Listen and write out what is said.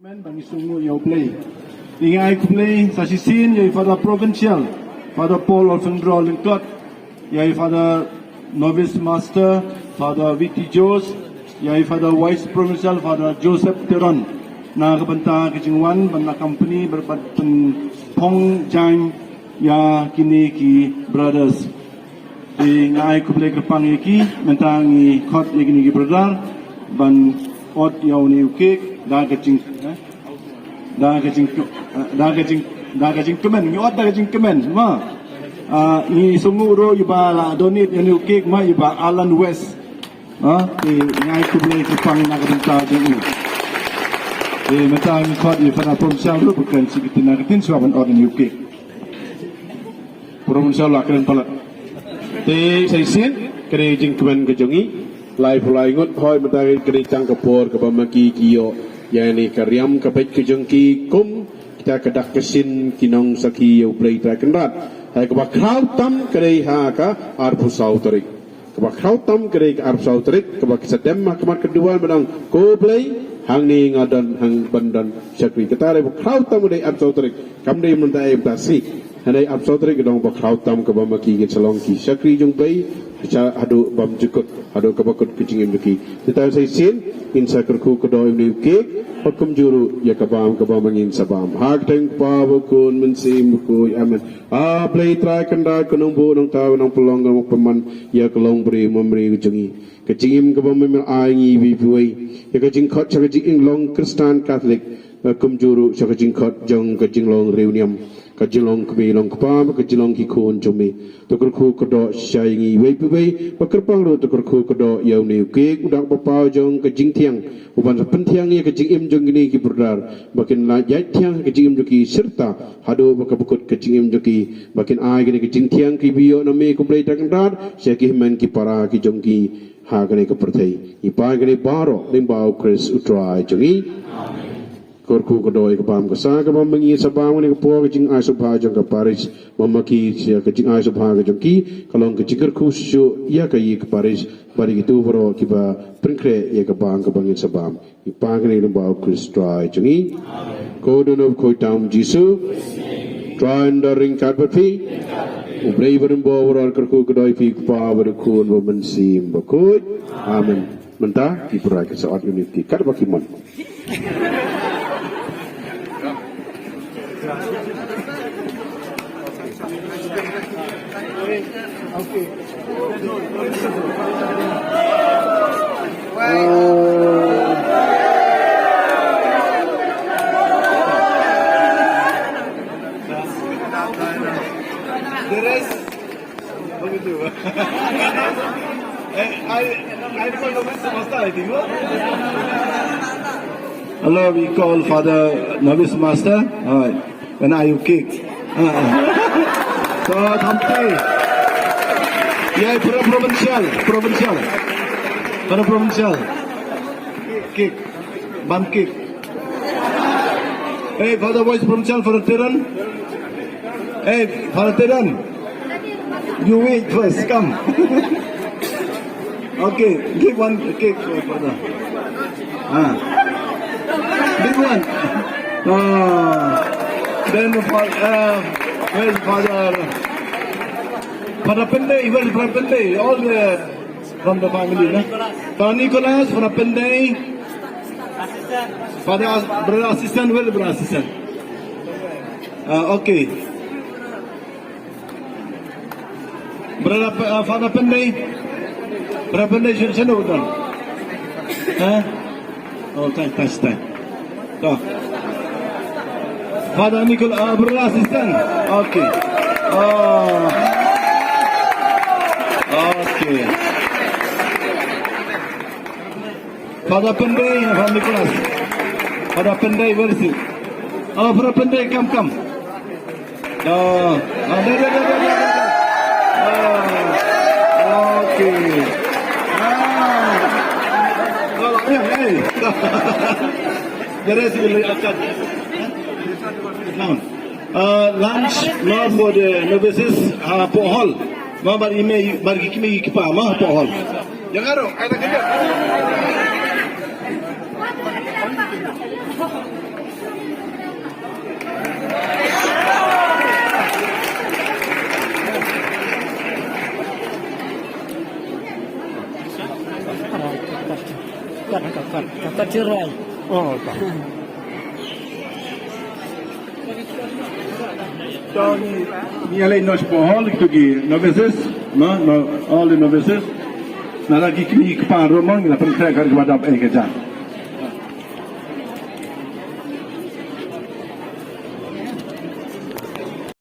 Bagi sungguh yang play. Ingai ku play sasi sin yai Father Provincial, Father Paul Alfendro Lingkot, yai Father Novice Master, Father Vicky Jos, yai Father Vice Provincial, Father Joseph Teron. Na kebenta kejingwan benda company berbat pong jang ya kini ki brothers. Ingai ku play kerpang iki mentangi kot kini ki brother ban ot yau ni ukik dah kecing kemen ni ot dah kecing kemen ma ni sungguh ro iba la donate yang ukik ma iba Alan West di ngai ku boleh sepang nak benta jadi mentang kot di pada provincial ro bukan sikit nak tin suaban ot ni ukik provincial lah keren pala te sai sin kere jing kemen ke jongi lai pulai ngot hoi mentang kere cang kepor ke pamaki kiyo yani karyam kapait kejengki kum kita kedak kesin kinong saki yau play trakenrat hai kebak krau tam kerei ha ka arpusau tarik kebak krau tam kerei ka arpusau tarik kebak sedem mahkamah kedua menang ko play hang ni ngadan hang bandan syakri kita re krau tam dei arpusau tarik kam dei mentai tasi hanai arpusau tarik gedong bak krau tam ke bamaki ke salongki syakri jung play hadu bam jukut hadu kabakut kecingin beki kita sai sin insa kerku kedoi ni ke hukum juru ya kabam mangin sabam hak teng pa bukun mensim buku aman play try kanda kunung bu nang taw nang pelong nang peman ya kelong beri memberi ujungi kecingim kabam memel aingi bibuai ya kecing khot kecing long Kristen Catholic hukum juru kecing khot jong kecing long reunion kajilong kami long kepam kajilong kikun jumi tukerku kedo syaingi wei pakerpang ro tukerku kedo yau ni ke udak bapau jong kajing tiang uban pentiang ya kajing im jong gini ki berdar bakin la jai tiang kajing im joki serta hado bakabukut kajing im joki bakin ai gini kajing tiang ki bio nami ku play takandar syaki men ki para ki jong ki ha gini ke pertai ipa gini baro limbau Chris utrai jongi amen korku kedoi ke pam kesa ke pam mengi sabang ni ke puak kecing ai subha jong ke Paris memaki sia kecing ai subha ke jong ki kalau kecing kerku syu ia ke ke Paris bari gitu bro kiba prinkre ia ke bang ke bangin sabam ipang ni lembau Kristus jongi ko dono ko tam jisu try and ring kat berpi ublei berembo oral kerku kedoi pi pa berkun bemensim bakut amen mentah diberai ke saat unity kat baki mon Okay. The rest, begitu. I don't know Master, I think. Hello, we call Father Novice Master. Alright. When are you kicked? So, Thamte. Yeah, provincial. Para provincial. Kick. Bum kick. Hey, Father Vice Provincial for a Teran. Hey, for a Teran. You wait first, come. Okay, give one kick for Father. Big one. Then where's Father? Father Pendey, where's Father Pendey? All from the family, no? Father Nicholas, Father Pendey. Father brother assistant, where's brother assistant? Okay. Brother Father Pendey. Brother Pendey, should know done. Oh, thanks. So. Father Nicholas, brother assistant. Okay. Okay. Father Pendey, Father Nicholas. Father Pendey, where is it? Father Pendey, come. Okay. Hey. The rest will be lunch now for the novices po hall. Bari kimi kipa po hall. Jangan ada kerja. Kaciroi. Oh, tak. So, ni alay nos pohol itu gi novices, no, all the novices. Nalagi kini kepala rumah, kita pergi kerja kepada apa kerja.